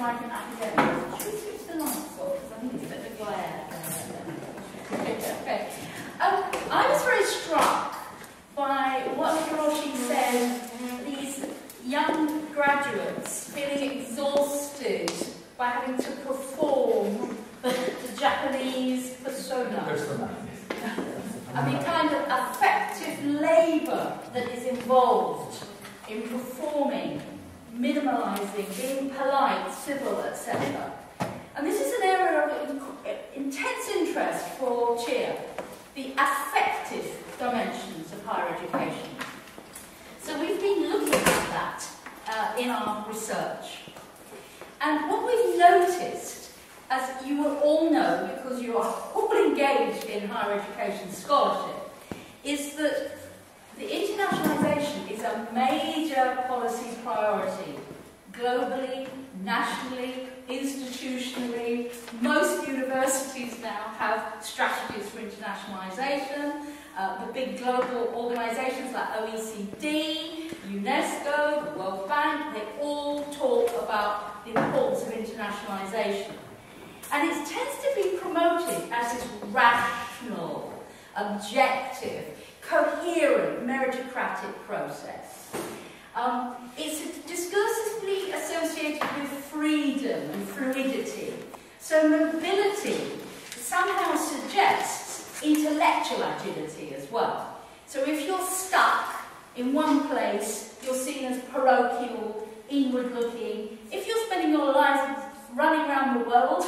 migrant academics. Should we switch the lights off? Because I think it's a bit of a glare. Okay. I was very struck by what Hiroshi said, these young graduates feeling exhausted by having to perform the Japanese persona. And the kind of affective labour that is involved in performing, minimalising, being polite, civil, etc. And this is an area of intense interest for Chia, the affective dimensions of higher education. So we've been looking at that in our research. And what we've noticed, as you will all know because you are all engaged in higher education scholarship, is that the internationalisation is a major policy priority, globally, nationally, institutionally. Most universities now have strategies for internationalisation. The big global organisations like OECD, UNESCO, the World Bank, they all talk about the importance of internationalisation. And it tends to be promoted as this rational, objective, coherent, meritocratic process. It's discursively associated with freedom and fluidity. So mobility somehow suggests intellectual agility as well. So if you're stuck in one place, you're seen as parochial, inward-looking. If you're spending your life running around the world,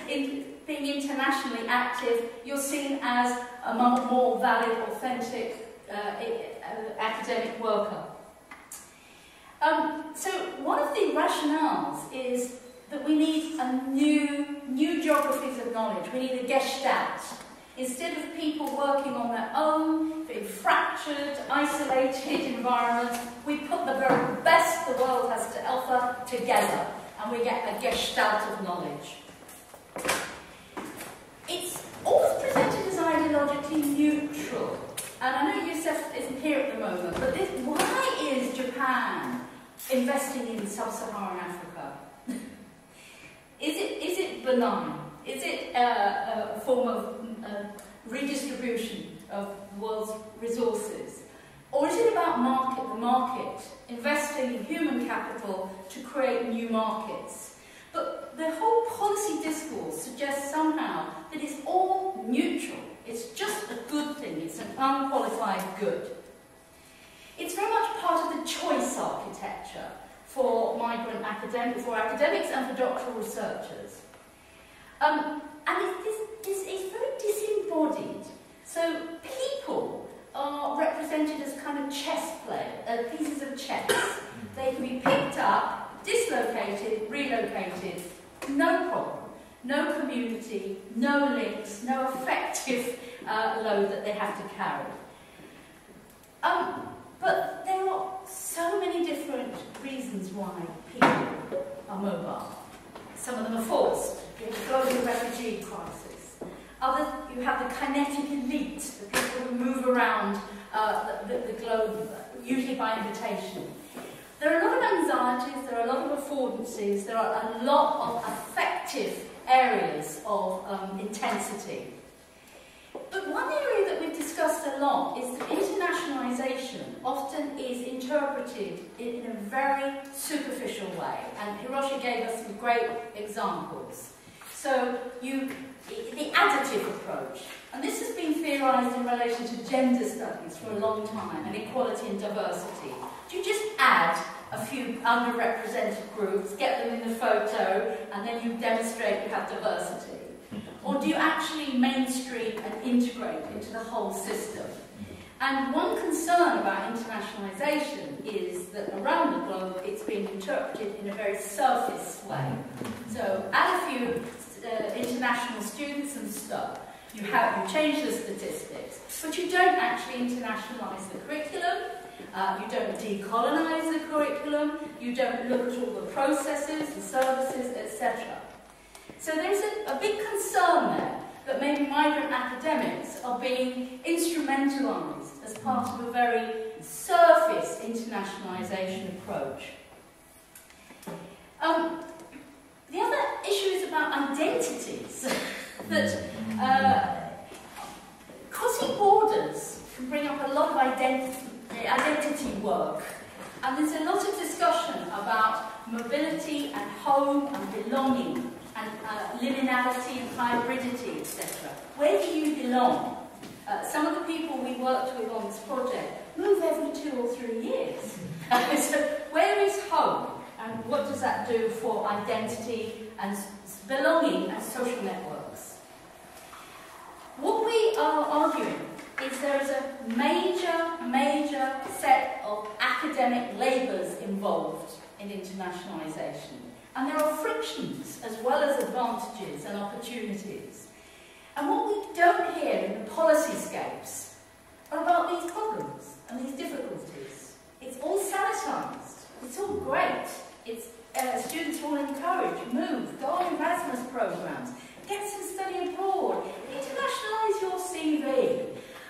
being internationally active, you're seen as a more valid, authentic academic worker. So one of the rationales is that we need a new geographies of knowledge. We need a gestalt. Instead of people working on their own, in fractured, isolated environments, we put the very best the world has to offer together, and we get a gestalt of knowledge. It's always presented as ideologically neutral. And I know Youssef isn't here at the moment, but why is Japan investing in sub-Saharan Africa? Is it benign? Is it a form of redistribution of the world's resources? Or is it about the market, investing in human capital to create new markets? But the whole policy discourse suggests somehow that it's all neutral. It's just a good thing. It's an unqualified good. It's very much part of the choice architecture for academics and for doctoral researchers. And it's very disembodied. So people are represented as kind of chess players, pieces of chess. They can be picked up, dislocated, relocated, no problem. No community, no links, no affective load that they have to carry. But there are so many different reasons why people are mobile. Some of them are forced. You have the global refugee crisis. Others, you have the kinetic elite, the people who move around the globe, usually by invitation. There are a lot of anxieties, there are a lot of affordances, there are a lot of affective areas of intensity. But one area that we've discussed a lot is that internationalisation often is interpreted in a very superficial way, and Hiroshi gave us some great examples. So the additive approach, and this has been theorised in relation to gender studies for a long time, and equality and diversity. Do you just add a few underrepresented groups, get them in the photo, and then you demonstrate you have diversity? Or do you actually mainstream and integrate into the whole system? And one concern about internationalisation is that around the globe it's being interpreted in a very surface way. So add a few international students and stuff. You change the statistics, but you don't actually internationalise the curriculum. You don't decolonise the curriculum, you don't look at all the processes, the services, etc. So there's a big concern there that maybe migrant academics are being instrumentalised as part of a very surface internationalisation approach. identities that crossing borders can bring up a lot of identity work. And there's a lot of discussion about mobility and home and belonging and liminality and hybridity, etc. Where do you belong? Some of the people we worked with on this project move every 2 or 3 years. So where is home? And what does that do for identity and belonging and social networks? What we are arguing is there is a major set of academic labours involved in internationalisation. And there are frictions as well as advantages and opportunities. And what we don't hear in the policy-scapes are about these problems and these difficulties. It's all sanitised. It's all great. It's students are all encouraged, move, go on Erasmus programmes, get some study abroad, internationalise your CV.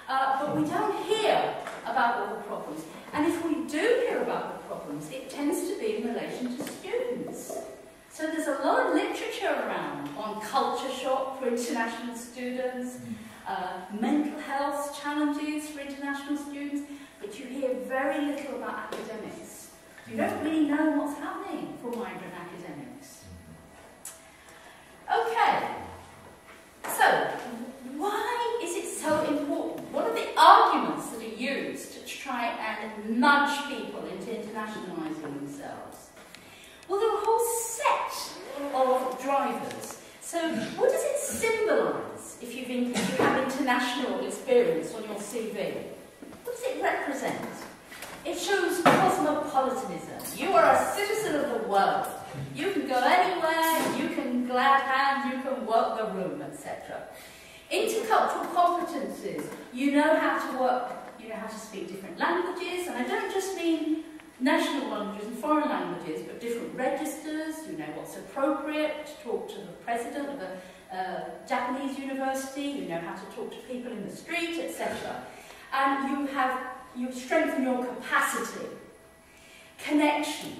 But we don't hear about all the problems. And if we do hear about the problems, it tends to be in relation to students. So there's a lot of literature around on culture shock for international students, mental health challenges for international students, but you hear very little about academics. You don't really know what's happening for migrant academics. Okay, so why is it so important? What are the arguments that are used to try and nudge people into internationalising themselves? Well, there are a whole set of drivers. So what does it symbolise if you have international experience on your CV? What does it represent? It shows cosmopolitanism. You are a citizen of the world. You can go anywhere, you can glad hand, you can work the room, etc. Intercultural competences. You know how to work, you know how to speak different languages, and I don't just mean national languages and foreign languages, but different registers. You know what's appropriate to talk to the president of a Japanese university. You know how to talk to people in the street, etc. And you strengthen your capacity, connection.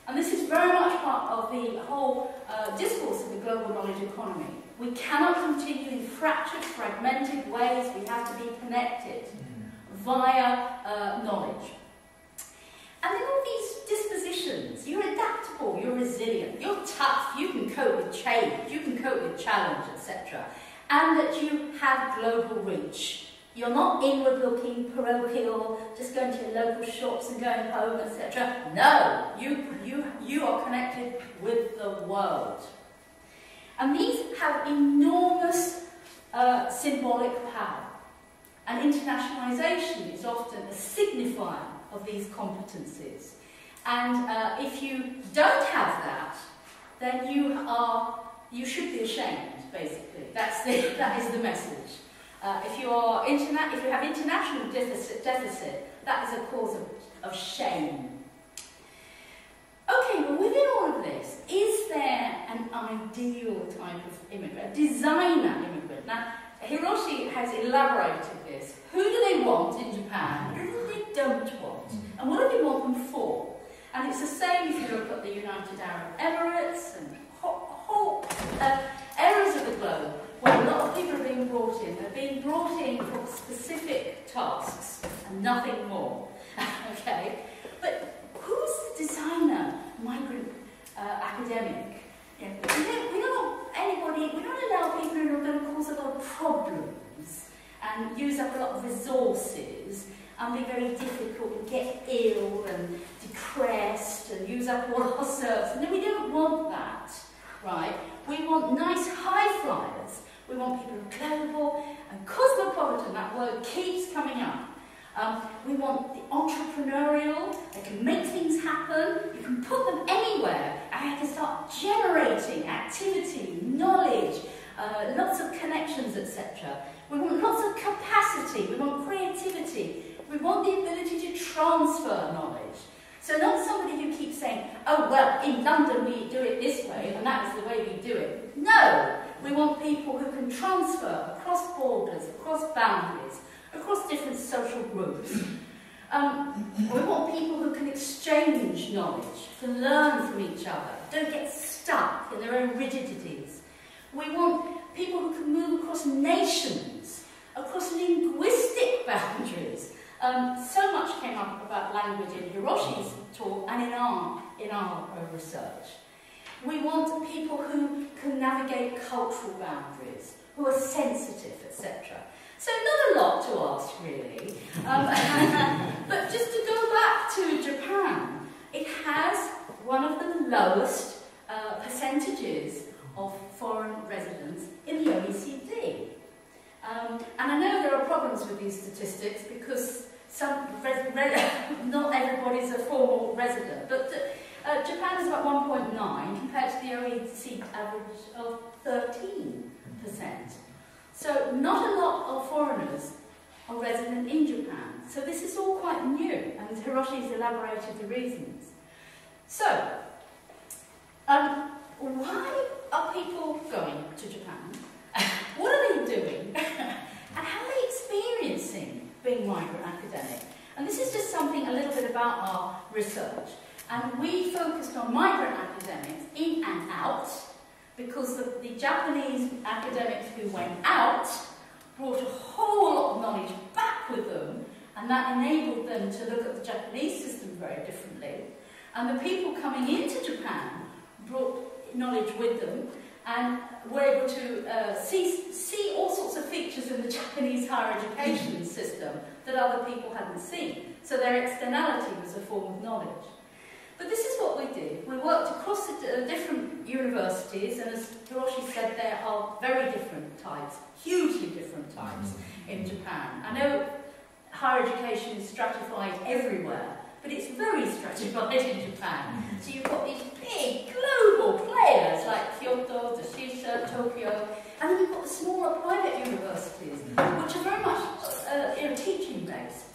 And this is very much part of the whole discourse of the global knowledge economy. We cannot continue in fractured, fragmented ways. We have to be connected via knowledge. And then all these dispositions, you're adaptable, you're resilient, you're tough, you can cope with change, you can cope with challenge, etc. And that you have global reach. You're not inward-looking, parochial, just going to your local shops and going home, etc. No, you are connected with the world. And these have enormous symbolic power. And internationalisation is often a signifier of these competencies. And if you don't have that, then you should be ashamed, basically. That is the message. If you have international deficit, that is a cause of shame. Okay, well, within all of this, is there an ideal type of immigrant, a designer immigrant? Now, Hiroshi has elaborated this. Who do they want in Japan? Who do they don't want? And what do they want them for? And it's the same if you look at the United Arab Emirates and whole areas of the globe where a lot of people are being brought in. They're being brought in for specific tasks and nothing more. Okay? But who's the designer, migrant academic? You know, we don't allow people who are going to cause a lot of problems and use up a lot of resources and be very difficult and get ill and depressed and use up all our services. No, we don't want that, right? We want nice high flyers. We want people who are global and cosmopolitan. That word keeps coming up. We want the entrepreneurial. They can make things happen. You can put them anywhere and they can start generating activity, knowledge, lots of connections, etc. We want lots of capacity. We want creativity. We want the ability to transfer knowledge. So not somebody who keeps saying, oh, well, in London we do it this way, and that is the way we do it. No, we want people who can transfer across borders, across boundaries, across different social groups. We want people who can exchange knowledge, to learn from each other, don't get stuck in their own rigidities. We want people who can move across nations, across linguistic boundaries. So much came up about language in Hiroshi's talk and in our research. We want people who can navigate cultural boundaries, who are sensitive, etc. So not a lot to ask, really. But just to go back to Japan, it has one of the lowest percentages of foreign residents in the OECD. And I know there are problems with these statistics because not everybody's a formal resident, but Japan is about 1.9 compared to the OECD average of 13%. So not a lot of foreigners are resident in Japan. So this is all quite new, and Hiroshi's elaborated the reasons. So, why are people going to Japan? What are they doing? And how are they experiencing being migrant academic? And this is just something a little bit about our research. And we focused on migrant academics in and out, because the Japanese academics who went out brought a whole lot of knowledge back with them, and that enabled them to look at the Japanese system very differently. And the people coming into Japan brought knowledge with them and were able to see all sorts of features in the Japanese higher education system that other people hadn't seen. So their externality was a form of knowledge. But this is what we did. We worked across the different universities, and as Hiroshi said, there are very different types, hugely different types in Japan. I know higher education is stratified everywhere, but it's very stratified in Japan. So you've got these big global players like Kyoto, Doshisha, Tokyo, and then you've got the smaller private universities, which are very much teaching based.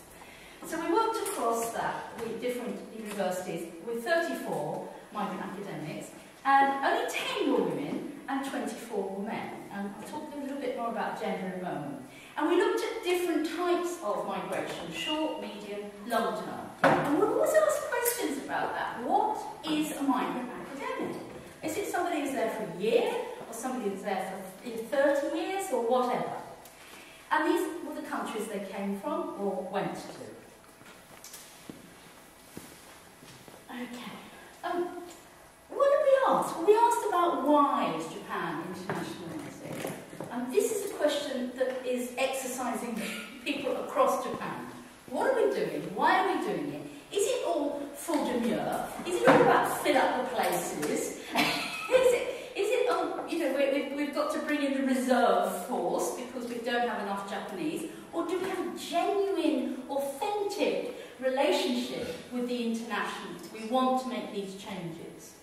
So we worked across that with different universities with 34 migrant academics, and only 10 were women and 24 were men. And I'll talk a little bit more about gender in a moment. And we looked at different types of migration, short, medium, long term. And we always ask questions about that. What is a migrant academic? Is it somebody who's there for a year, or somebody who's there for 30 years, or whatever? And these were the countries they came from or went to. Okay. What did we ask? Well, we asked about why is Japan internationalising? And this is a question that is exercising people across Japan. What are we doing? Why are we doing it? Is it all full demure? Is it all about fill up the places? We've got to bring in the reserve force because we don't have enough Japanese? Or do we have a genuine, authentic relationship with the internationals? We want to make these changes.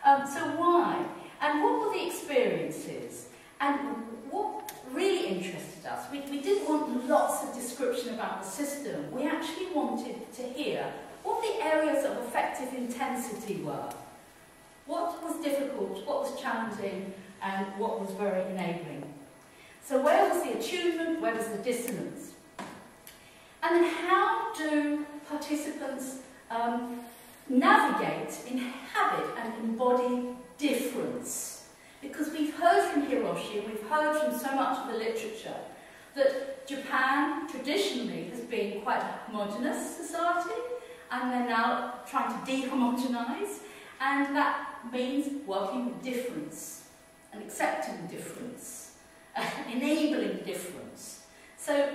So why? And what were the experiences? And what really interested us, we didn't want lots of description about the system. We actually wanted to hear what the areas of affective intensity were. What was difficult, what was challenging, and what was very enabling. So where was the attunement, where was the dissonance? And then how do participants navigate, inhabit, and embody difference? Because we've heard from Hiroshi, and we've heard from so much of the literature, that Japan traditionally has been quite a homogenous society, and they're now trying to de-homogenize, and that means working with difference, and accepting difference, enabling difference. So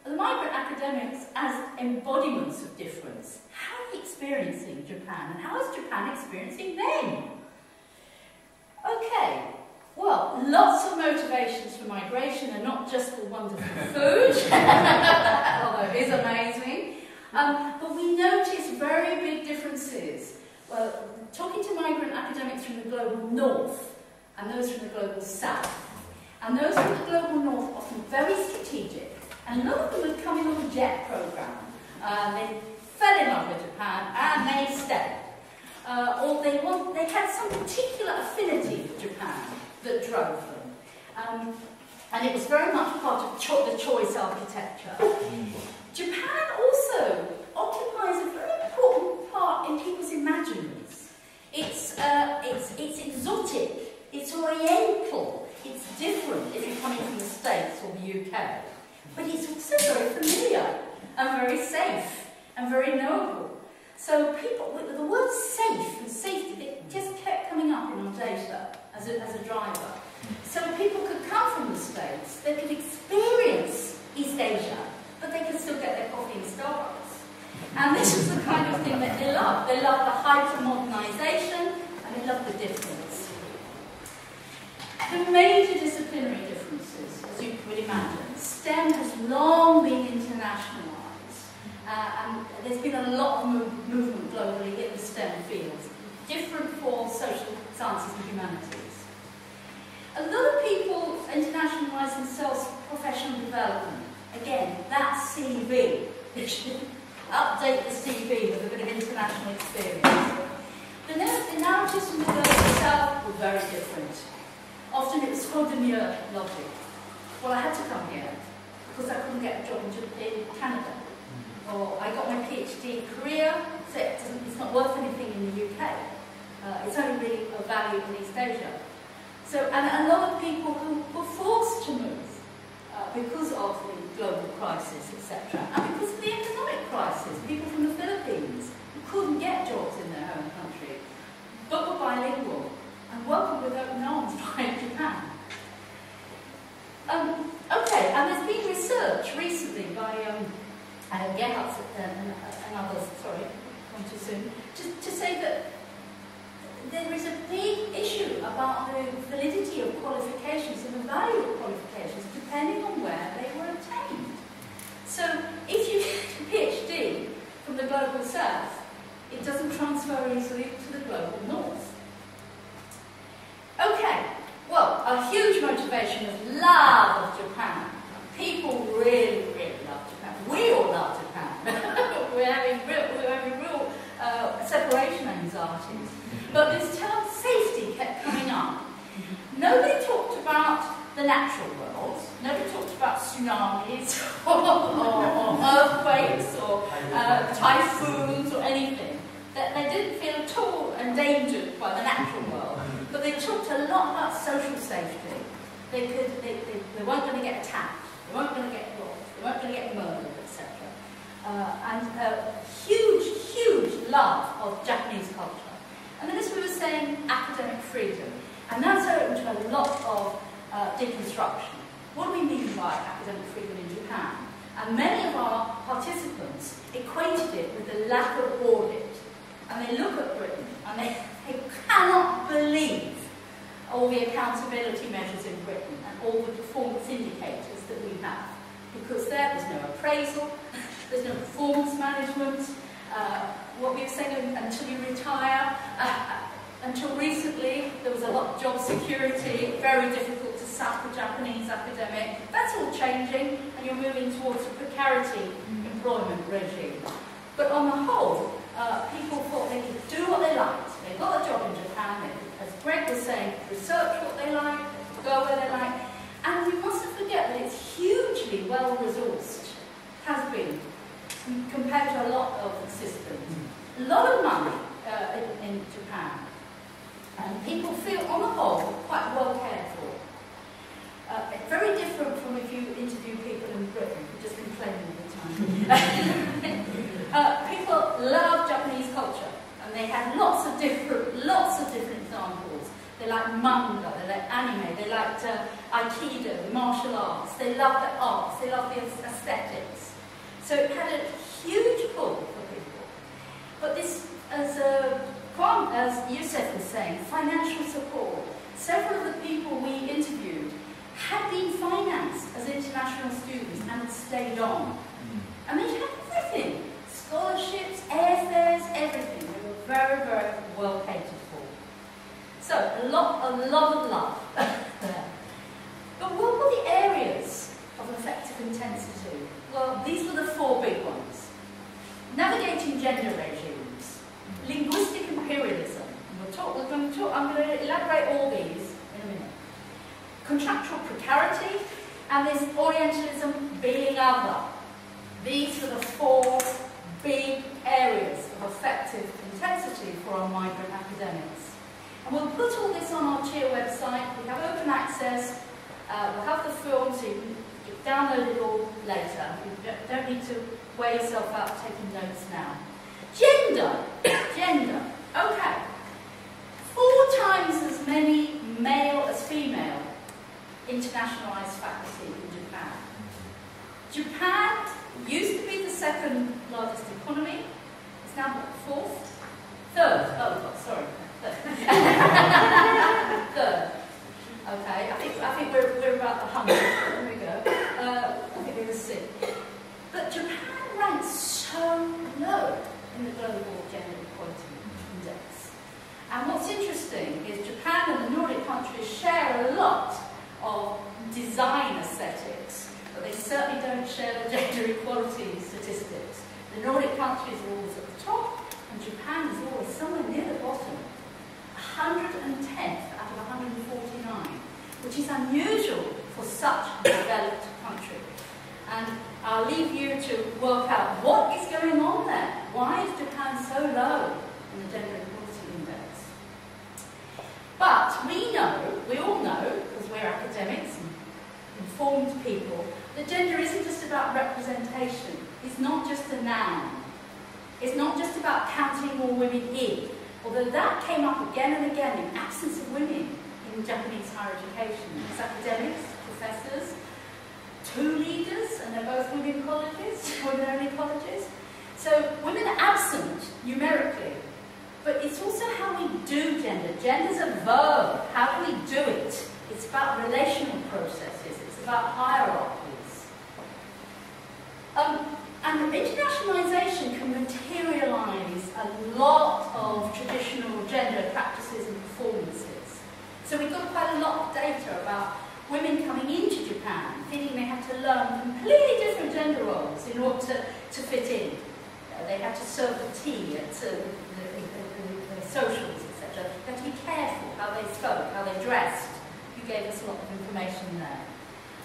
the migrant academics as embodiments of difference, how are they experiencing Japan, and how is Japan experiencing them? Okay, well, lots of motivations for migration, and not just the wonderful food, although it is amazing. But we notice very big differences. Well, talking to migrant academics from the global north, and those from the global south. And those from the global north, often very strategic. And a lot of them had come in on the JET programme. They fell in love with Japan, and they stayed. Or they had some particular affinity for Japan that drove them. And it was very much part of the choice architecture. Japan also occupies a very important part in people's imaginaries. It's exotic, it's oriental, it's if you're coming from the States or the UK, but it's also very familiar and very safe and very knowable. So people, the word safe and safety, it just kept coming up in our data as a driver. So people could come from the States, they could experience East Asia, but they could still get their coffee in Starbucks. And this is the kind of thing that they love. They love the hyper-modernisation, and they love the difference. The major disciplinary differences, as you would imagine, STEM has long been internationalised, and there's been a lot of movement globally in the STEM fields, different forms, social sciences and humanities. A lot of people internationalise themselves for professional development. Again, that CV. Update the CV with a bit of international experience. The narratives from the world itself were very different. Often it was Hodemir logic. Well, I had to come here because I couldn't get a job in Canada. Or I got my PhD in Korea, so it's not worth anything in the UK. It's only really of value in East Asia. So, and a lot of people who were forced to move because of the global crisis, etc., and because of the economic crisis, people from the Philippines who couldn't get jobs in their home country, but were bilingual and welcomed with open arms by Japan. Okay, and there's been research recently by Gerhardt and others, sorry, gone too soon, to say that there is a big issue about the validity of qualifications and the value of qualifications depending on where they were obtained. So if you get a PhD from the global south, it doesn't transfer easily to the global north. Okay, well, a huge motivation of love of Japan. People really, really love Japan. We all love Japan. we're having real separation anxieties. But this term safety kept coming up. Nobody talked about the natural world. Nobody talked about tsunamis or earthquakes or typhoons or anything. They didn't feel at all endangered by the natural world. But they talked a lot about social safety. They weren't going to get attacked. They weren't going to get robbed. They weren't going to get murdered, etc. And a huge, huge love of Japanese culture. And then, as we were saying, academic freedom. And that's opened to a lot of deconstruction. What do we mean by academic freedom in Japan? And many of our participants equated it with the lack of audit. And they look at Britain and they cannot believe all the accountability measures in Britain and all the performance indicators that we have. Because there's no appraisal, there's no performance management. What we were saying, until you retire, until recently there was a lot of job security, very difficult to sack a Japanese academic. That's all changing, and you're moving towards a precarity employment regime. But on the whole, people thought they could do what they liked. They got a job in Japan, they could, as Greg was saying, research what they like, go where they like. And we mustn't forget that it's hugely well-resourced, has been, compared to a lot of systems. A lot of money in Japan. And people feel, on the whole, quite well cared for. Very different from if you interview people in Britain who just complain all the time. People love Japanese culture, and they have lots of different examples. They like manga, they like anime, they like aikido, martial arts. They love the arts, they love the aesthetics. So it had a huge pull for people. But this, as Yusef was saying, financial support. Several of the people we interviewed had been financed as international students and had stayed on. And they had everything. Scholarships, airfares, everything. They were very, very well catered for. So, a lot of love there. But what were the areas of affective intensity? Well, these were the four big ones. Navigating gender regimes, linguistic imperialism, I'm going to elaborate all these in a minute. Contractual precarity, and this Orientalism being other. These are the four big areas of affective intensity for our migrant academics. And we'll put all this on our CHEER website. We have open access. We'll have the film so you can download it all later. You don't need to weigh yourself out taking notes now. Gender. Gender. Okay. 4 times as many male as female internationalised faculty in Japan. Japan used to be the 2nd largest economy. It's now what, 4th? 3rd. Oh, sorry. 3rd. 3rd. Okay, I think we're about the 100. There we go. I think we're the 6th. But Japan ranks so low in the global gender equality index. And what's interesting is Japan and the Nordic countries share a lot of design aesthetics, but they certainly don't share the gender equality statistics. The Nordic countries are always at the top, and Japan is always somewhere near the bottom. 110th out of 149, which is unusual for such a developed country. And I'll leave you to work out what is going on there. Why is Japan so low in the gender equality index? But we all know, because we're academics and informed people, that gender isn't just about representation. It's not just a noun. It's not just about counting more women in, although that came up again and again in absence of women in Japanese higher education. It's academics, professors, 2 leaders, and they're both women colleges, women-only colleges. So women are absent numerically, but it's also how we do gender. Gender's a verb. How do we do it? It's about relational processes. It's about hierarchies. And internationalisation can materialise a lot of traditional gender practices and performances. So we've got quite a lot of data about women coming into Japan feeling they had to learn completely different gender roles in order to fit in. They had to serve the tea at the socials, etc. They had to be careful how they spoke, how they dressed. You gave us a lot of information there.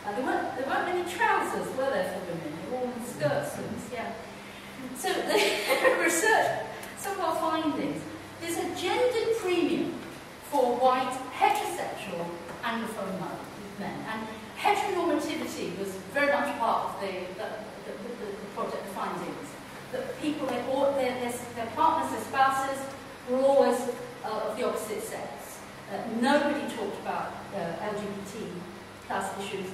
There weren't many trousers, were there, for women? They were all in skirts, yeah. So the research, some of our findings, there's a gendered premium for white, heterosexual, anglophone men. And heteronormativity was very much part of the project findings. That people, their partners, their spouses, were always of the opposite sex. Nobody talked about LGBT plus issues.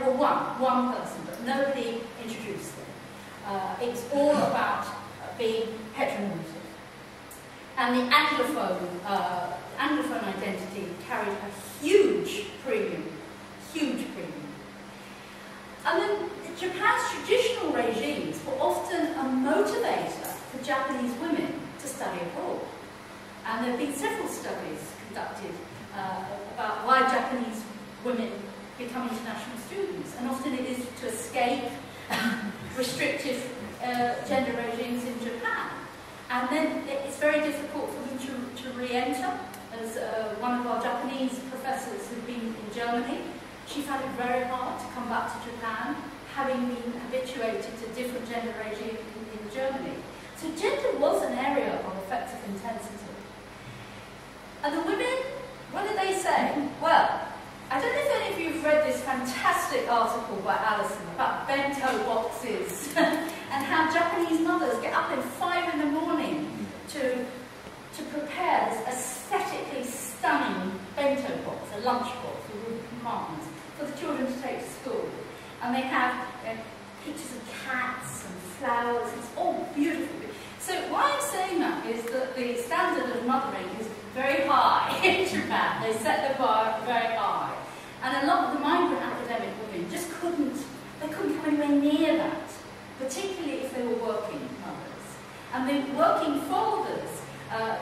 One person, but nobody introduced them. It's all about being heteronormative. And the Anglophone identity carried a huge premium. And then Japan's traditional regimes were often a motivator for Japanese women to study abroad. And there have been several studies conducted about why Japanese women become international students, and often it is to escape restrictive gender regimes in Japan. And then it's very difficult for them to re-enter. As one of our Japanese professors who'd been in Germany, she found it very hard to come back to Japan, having been habituated to different gender regimes in Germany. So gender was an area of affective intensity. And the women, what did they say? Well, I don't know if any of you have read this fantastic article by Alison about bento boxes and how Japanese mothers get up at 5 in the morning to prepare this aesthetically stunning bento box, a lunch box with wooden compartments for the children to take to school. And they have pictures of cats and flowers. It's all beautiful. So why I'm saying that is that the standard of mothering is very high in Japan. They set the bar very high. And a lot of the migrant academic women just couldn't come anywhere near that, particularly if they were working mothers. And the working fathers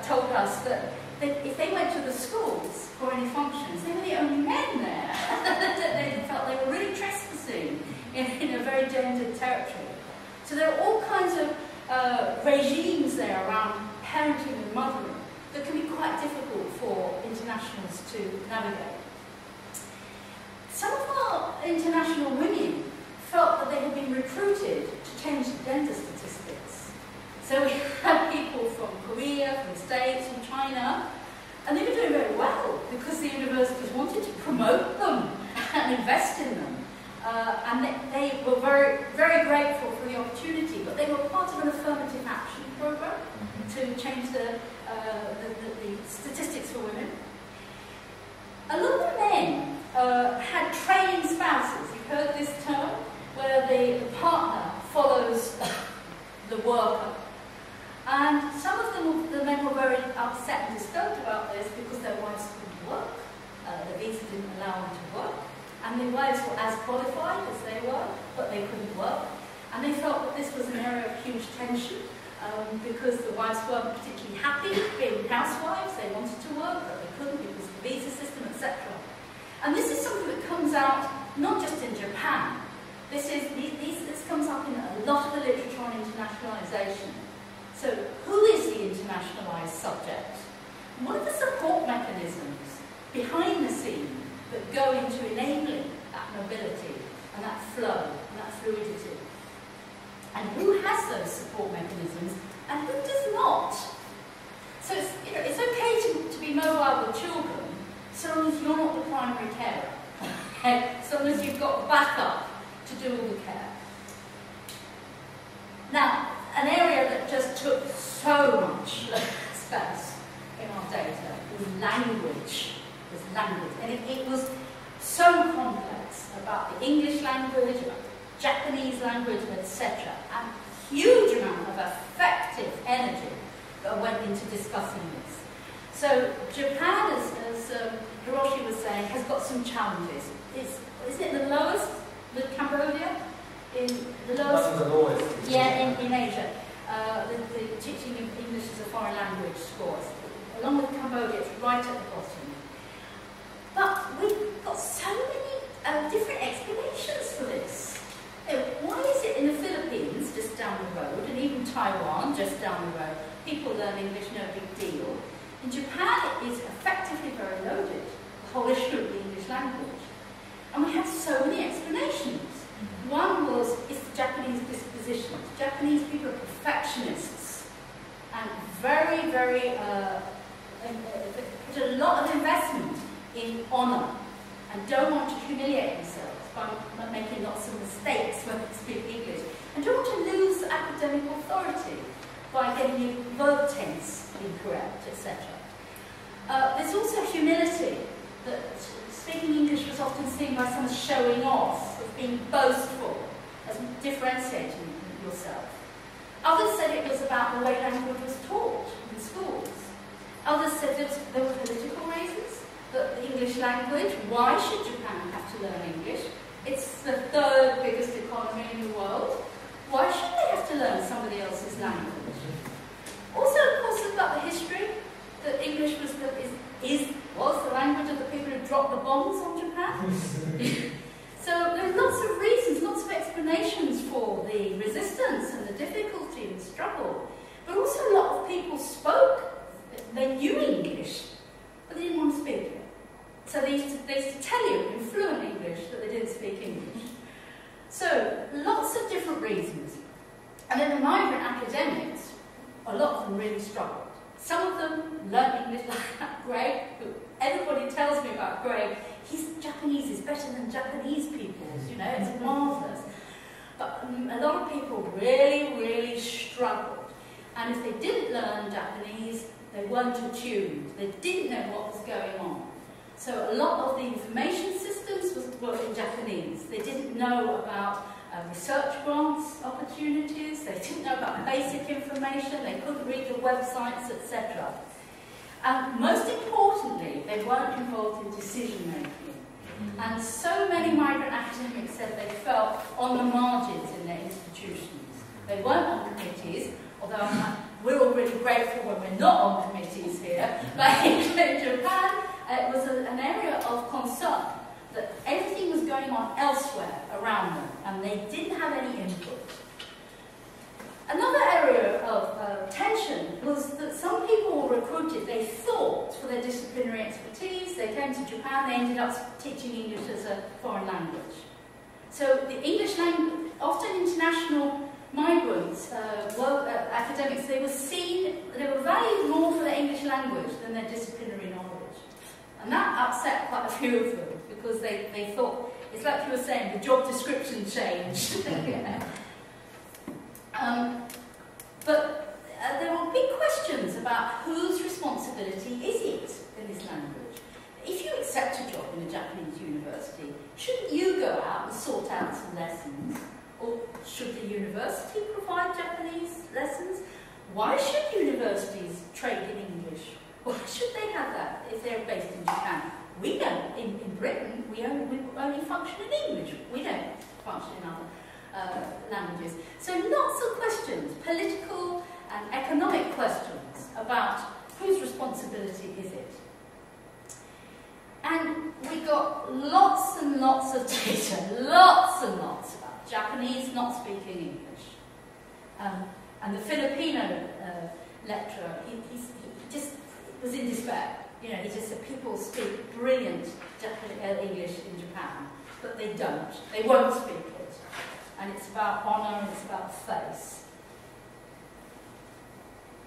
told us that if they went to the schools for any functions, they were the only men there. They felt they were really trespassing in a very gendered territory. So there are all kinds of regimes there around parenting and mothering that can be quite difficult for internationals to navigate. Some of our international women felt that they had been recruited to change the gender statistics. So we had people from Korea, from the States, from China, and they were doing very well because the universities wanted to promote them and invest in them. And they were very, very grateful for the opportunity, but they were part of an affirmative action program to change the statistics for women. A lot of men had training spouses. You've heard this term, where the partner follows the worker. And some of them, the men were very upset and disturbed about this because their wives couldn't work. The visa didn't allow them to work. And the wives were as qualified as they were, but they couldn't work. And they felt that this was an area of huge tension because the wives weren't particularly happy being housewives. They wanted to work, but they couldn't because of the visa system, etc. And this is something that comes out not just in Japan. This comes up in a lot of the literature on internationalisation. So, who is the internationalised subject? And what are the support mechanisms behind the scene that go into enabling that mobility and that flow and that fluidity? And who has those support mechanisms and who does not? So it's okay to be mobile with children so long as you're not the primary carer. So long as you've got backup to do all the care. Now, an area that just took so much space in our data was language. And it was so complex about the English language, about the Japanese language, etc. And a huge amount of affective energy that went into discussing this. So Japan, as Hiroshi was saying, has got some challenges. Isn't it the lowest with Cambodia? In the lowest? Yeah, in Asia. The teaching of English as a foreign language scores. Along with Cambodia, it's right at the bottom. But we've got so many different explanations for this. Why is it in the Philippines, just down the road, and even Taiwan, just down the road, people learn English, no big deal? In Japan, it is effectively very loaded, the whole issue of the English language. And we had so many explanations. One was, it's the Japanese disposition. Japanese people are perfectionists and very, very, put a lot of investment in honour and don't want to humiliate themselves by making lots of mistakes when they speak English and don't want to lose academic authority by getting the verb tense incorrect, etc. There's also humility, that speaking English was often seen by someone showing off, as being boastful, as differentiating yourself. Others said it was about the way language was taught in schools. Others said that there were political reasons, that the English language, why should Japan have to learn English? It's the third biggest economy in the world. Why should they have to learn somebody else's language? Also, of course, about the history, that English was the language of the people who dropped the bombs on Japan. So there are lots of reasons, lots of explanations for the resistance and the difficulty and struggle. But also a lot of people spoke, they knew English, but they didn't want to speak it. So they used to tell you in fluent English that they didn't speak English. So lots of different reasons. And then the migrant academics, a lot of them really struggled. Some of them learned English like Greg, who everybody tells me about Greg. His Japanese is better than Japanese people's, you know, it's marvellous. But a lot of people really, really struggled. And if they didn't learn Japanese, they weren't attuned. They didn't know what was going on. So a lot of the information systems were in Japanese. They didn't know about research grants opportunities. They didn't know about basic information. They couldn't read the websites, etc. And most importantly, they weren't involved in decision-making. And so many migrant academics said they felt on the margins in their institutions. They weren't on committees, although we're all really grateful when we're not on committees here. But in Japan, it was an area of concern that everything was going on elsewhere around them, and they didn't have any input. Another area of tension was that some people were recruited, they thought, for their disciplinary expertise. They came to Japan, they ended up teaching English as a foreign language. So the English language, often international migrants, academics, they were valued more for their English language than their disciplinary knowledge. And that upset quite a few of them, because they thought, it's like you were saying, the job description changed. But there were big questions about whose responsibility is it in this language. If you accept a job in a Japanese university, shouldn't you go out and sort out some lessons? Or should the university provide Japanese lessons? Why should universities trade in English? Why should they have that if they're based in Japan? We don't. In Britain, we only function in English. We don't function in other languages. So lots of questions, political and economic questions about whose responsibility is it. And we got lots and lots of data, lots and lots about Japanese not speaking English. And the Filipino lecturer, he just was in despair. You know, he just said people speak brilliant English in Japan, but they don't. They won't speak it. And it's about honour and it's about face.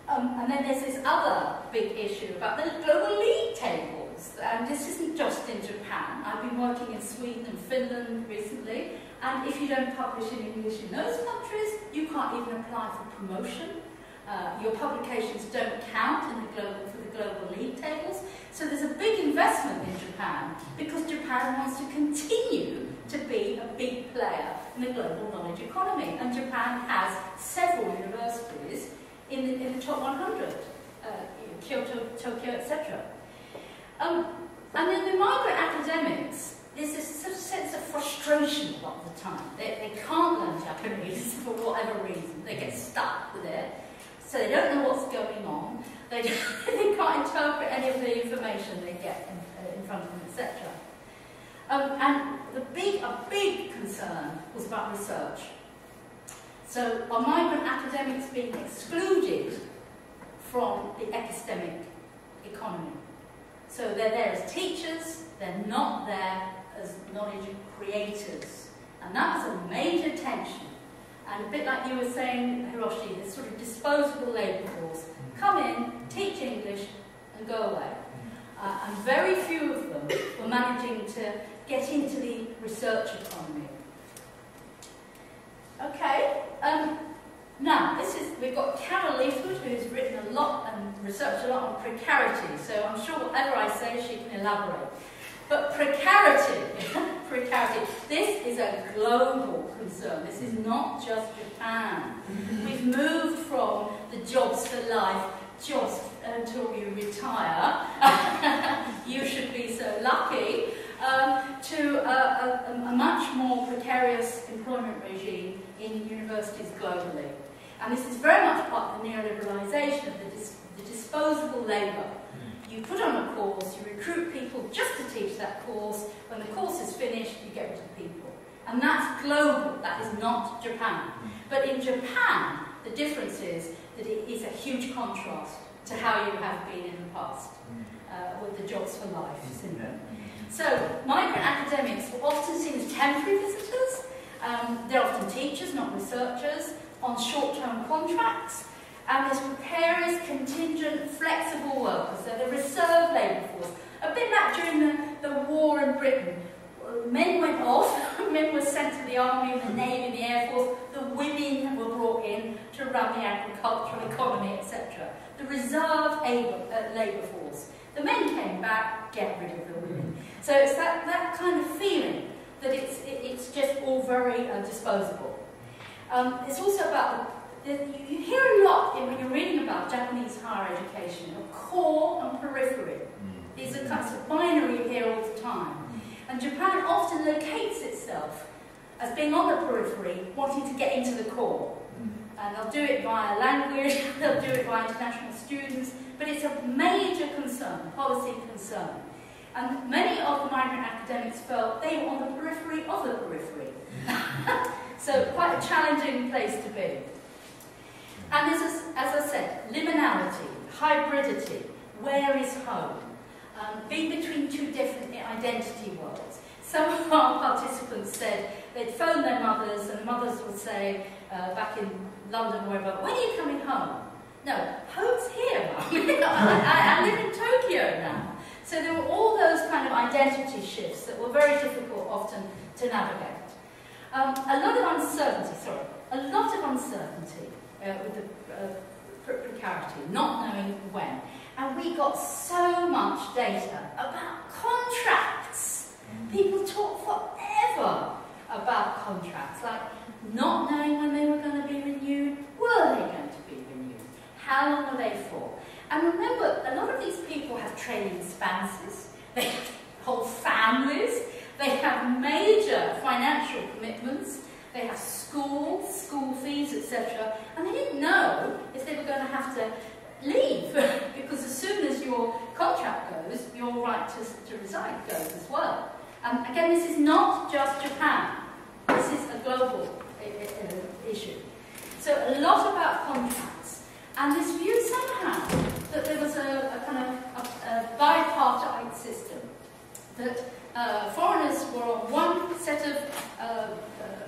And then there's this other big issue about the global league tables. And this isn't just in Japan. I've been working in Sweden and Finland recently. And if you don't publish in English in those countries, you can't even apply for promotion. Your publications don't count in for the global league tables. So there's a big investment in Japan because Japan wants to continue to be a big player in the global knowledge economy. And Japan has several universities in the top 100, Kyoto, Tokyo, etc. And then the migrant academics, there's this sort of sense of frustration a lot of the time. They can't learn Japanese for whatever reason. They get stuck with it. So they don't know what's going on. They can't interpret any of the information they get in front of them, etc. And a big concern was about research. So are migrant academics being excluded from the epistemic economy? So they're there as teachers, they're not there as knowledge creators. And that's a major tension. And a bit like you were saying, Hiroshi, this sort of disposable labour force. Come in, teach English, and go away. And very few of them were managing to get into the research economy. Okay, now we've got Carol Leafwood, who's written a lot and researched a lot on precarity, so I'm sure whatever I say she can elaborate. But precarity, this is a global concern. This is not just Japan. We've moved from the jobs for life, jobs until you retire, you should be so lucky, to a much more precarious employment regime in universities globally. And this is very much part of the neoliberalisation of the disposable labour. You put on a course, you recruit people just to teach that course. When the course is finished, you get rid of people. And that's global, that is not Japan. But in Japan, the difference is that it is a huge contrast to how you have been in the past with the jobs for life syndrome. So, migrant academics were often seen as temporary visitors. They're often teachers, not researchers, on short-term contracts. And there's precarious, contingent, flexible workers. They're the reserve labour force. A bit like during the war in Britain. Men went off, men were sent to the army, the navy, the air force. The women were brought in to run the agricultural economy, etc. The reserve labour force. The men came back, get rid of the women. So it's that kind of feeling that it's just all very disposable. It's also about you hear a lot when you're reading about Japanese higher education of core and periphery. These are kinds of binary you hear all the time. And Japan often locates itself as being on the periphery, wanting to get into the core. And they'll do it via language, they'll do it via international students, but it's a major concern, policy concern. And many of the migrant academics felt they were on the periphery of the periphery. So quite a challenging place to be. And this is, as I said, liminality, hybridity, where is home? Being between two different identity worlds. Some of our participants said they'd phone their mothers, and the mothers would say, back in London or wherever, when are you coming home? No, home's here, Mum. I live in Tokyo now. So there were all those identity shifts that were very difficult often to navigate. A lot of uncertainty with the precarity, not knowing when. And we got so much data about contracts. People talk forever about contracts, like not knowing when they were going to be renewed. Were they going to be renewed? How long are they for? And remember, a lot of these people have trailing spouses, they have whole families, they have major financial commitments, they have school fees, etc. And they didn't know if they were going to have to leave, because as soon as your contract goes, your right to resign goes as well. And again, this is not just Japan. This is a global issue. So a lot about contracts. And this view somehow that there was a kind of a bipartite system, that foreigners were on one set of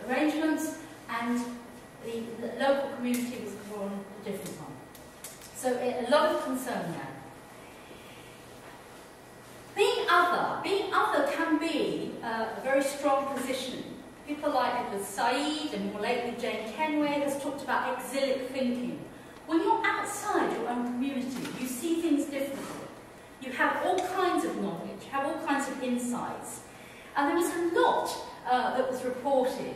arrangements and the local community was on a different one. So a lot of concern there. Being other can be a very strong position. People like Edward Said and more lately Jane Kenway has talked about exilic thinking. When you're outside your own community, you see things differently. You have all kinds of knowledge, you have all kinds of insights. And there was a lot that was reported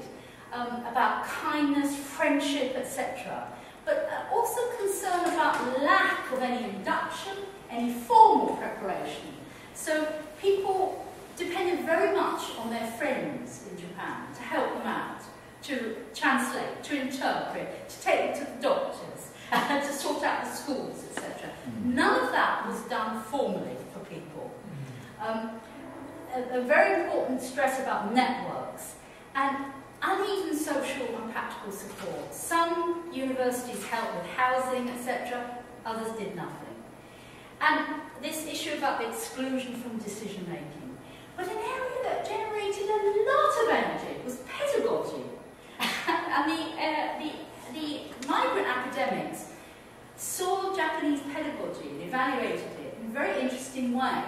about kindness, friendship, etc. But also concern about lack of any induction, any formal preparation. So people depended very much on their friends in Japan to help them out, to translate, to interpret, to take them to the doctors, to sort out the schools, etc. None of that was done formally for people. A very important stress about networks and uneven social and practical support. Some universities helped with housing, etc. Others did nothing. And this issue about the exclusion from decision making. But an area that generated a lot of energy was pedagogy. And the migrant academics saw Japanese pedagogy and evaluated it in a very interesting way.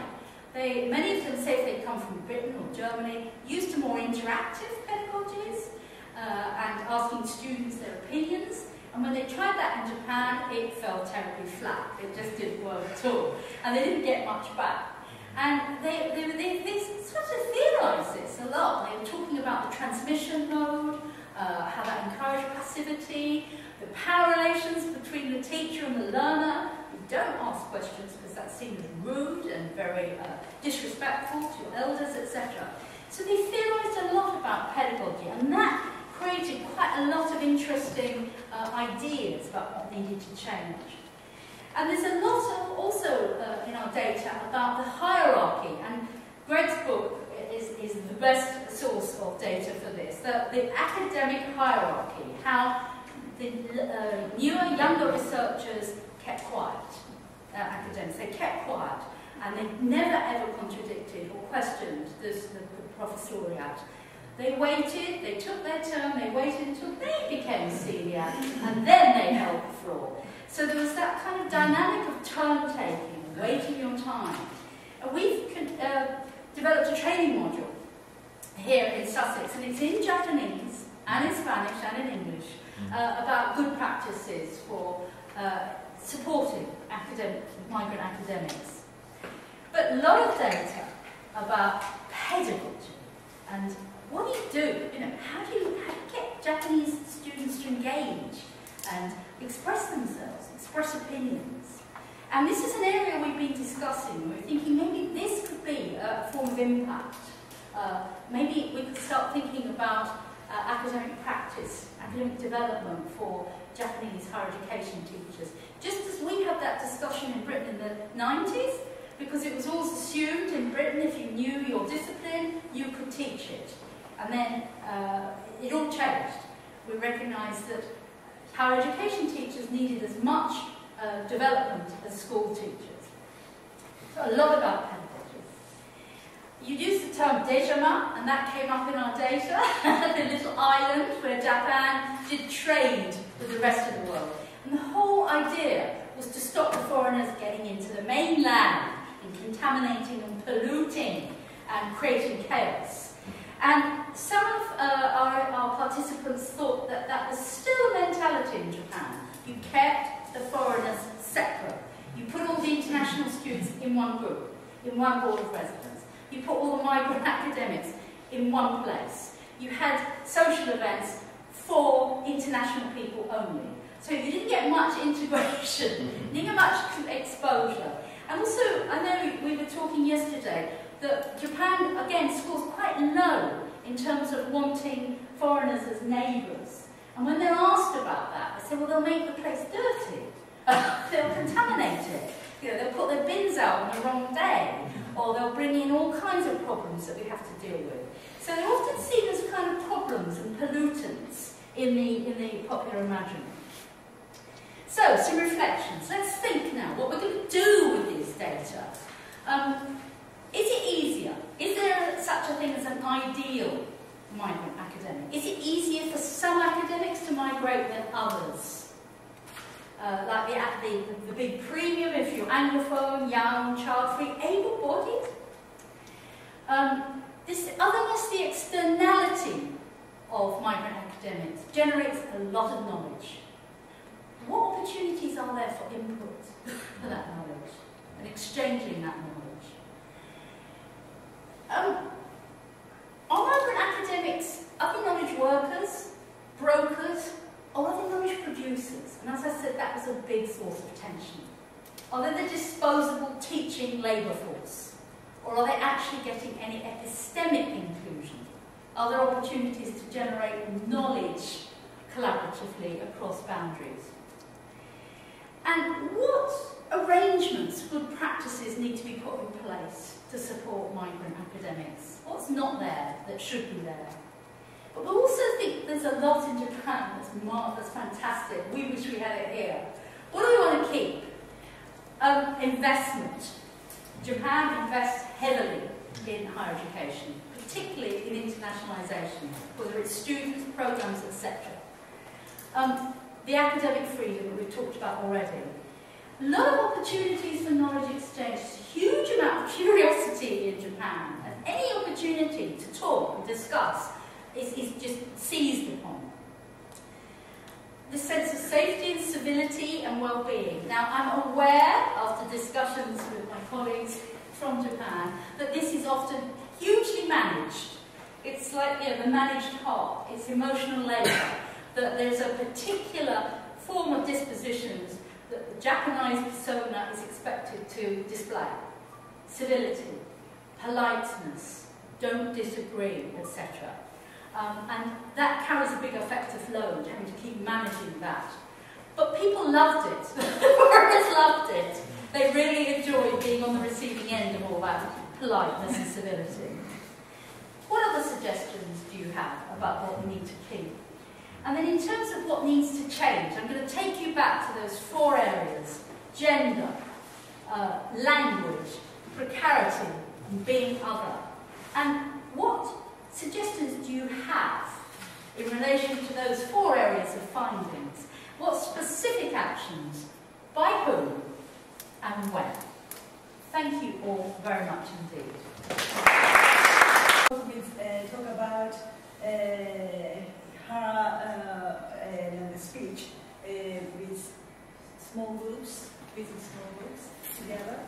Many of them say if they come from Britain or Germany, used to more interactive pedagogies and asking students their opinions. And when they tried that in Japan, it fell terribly flat. It just didn't work at all. And they didn't get much back. And they sort of theorised this a lot. They were talking about the transmission mode, how that encouraged passivity, the power relations between the teacher and the learner. You don't ask questions because that seems rude and very disrespectful to your elders, etc. So they theorised a lot about pedagogy, and that created quite a lot of interesting ideas about what needed to change. And there's a lot also in our data about the hierarchy, and Greg's book is the best source of data for this. The academic hierarchy, how the newer, younger researchers kept quiet, academics, they kept quiet, and they never ever contradicted or questioned the professoriate. They waited, they took their turn, they waited until they became senior, and then they held the floor. So there was that kind of dynamic of turn-taking, waiting your time. And we've developed a training module here in Sussex, and it's in Japanese, and in Spanish, and in English, about good practices for supporting migrant academics. But a lot of data about pedagogy and what do you do? How do you get Japanese students to engage and express themselves, express opinions? And this is an area we've been discussing. We're thinking maybe this could be a form of impact. Maybe we could start thinking about academic practice, academic development for Japanese higher education teachers. Just as we had that discussion in Britain in the 90s, because it was always assumed in Britain if you knew your discipline, you could teach it. And then it all changed. We recognised that higher education teachers needed as much development as school teachers. So a lot about pedagogy. You used the term dejama, and that came up in our data, the little island where Japan did trade with the rest of the world. And the whole idea was to stop the foreigners getting into the mainland and contaminating and polluting and creating chaos. And some of our participants thought that that was still a mentality in Japan. You kept the foreigners separate. You put all the international students in one group, in one board of residence. You put all the migrant academics in one place. You had social events for international people only. So you didn't get much integration, you didn't get much exposure. And also, I know we were talking yesterday that Japan, again, scores quite low in terms of wanting foreigners as neighbours. And when they're asked about that, they say, well, they'll make the place dirty. They'll contaminate it. You know, they'll put their bins out on the wrong day, or they'll bring in all kinds of problems that we have to deal with. So they're often seen as kind of problems and pollutants in the popular imaginary. So, some reflections. Let's think now what we're going to do with these data. Is it easier? Is there such a thing as an ideal migrant academic? Is it easier for some academics to migrate than others? Like the big premium if you're Anglophone, young, child-free, able-bodied? This otherness, the externality of migrant academics, generates a lot of knowledge. What opportunities are there for input for that knowledge and exchanging that knowledge? Are migrant academics other knowledge workers, brokers, or other knowledge producers? And as I said, that was a big source of tension. Are they the disposable teaching labour force? Or are they actually getting any epistemic inclusion? Are there opportunities to generate knowledge collaboratively across boundaries? And what arrangements, good practices need to be put in place to support migrant academics? What's not there that should be there? But we also think there's a lot in Japan that's marvellous, fantastic. We wish we had it here. What do we want to keep? Investment. Japan invests heavily in higher education, particularly in internationalisation, whether it's students, programmes, etc. The academic freedom that we've talked about already. A lot of opportunities for knowledge exchange, huge amount of curiosity in Japan, and any opportunity to talk and discuss is just seized upon. The sense of safety and civility and well-being. Now, I'm aware, after discussions with my colleagues from Japan, that this is often hugely managed. It's like, you know, the managed heart, it's emotional labour, that there's a particular form of dispositions that the Japanese persona is expected to display. Civility, politeness, don't disagree, etc. And that carries a big affective load, having to keep managing that. But people loved it. Foreigners loved it. They really enjoyed being on the receiving end of all that politeness and civility. What other suggestions do you have about what we need to keep? And then in terms of what needs to change, I'm going to take you back to those 4 areas: gender, language, precarity, and being other. And what suggestions do you have in relation to those 4 areas of findings? What specific actions, by whom, and when? Thank you all very much indeed. We talk about her speech with small groups, together.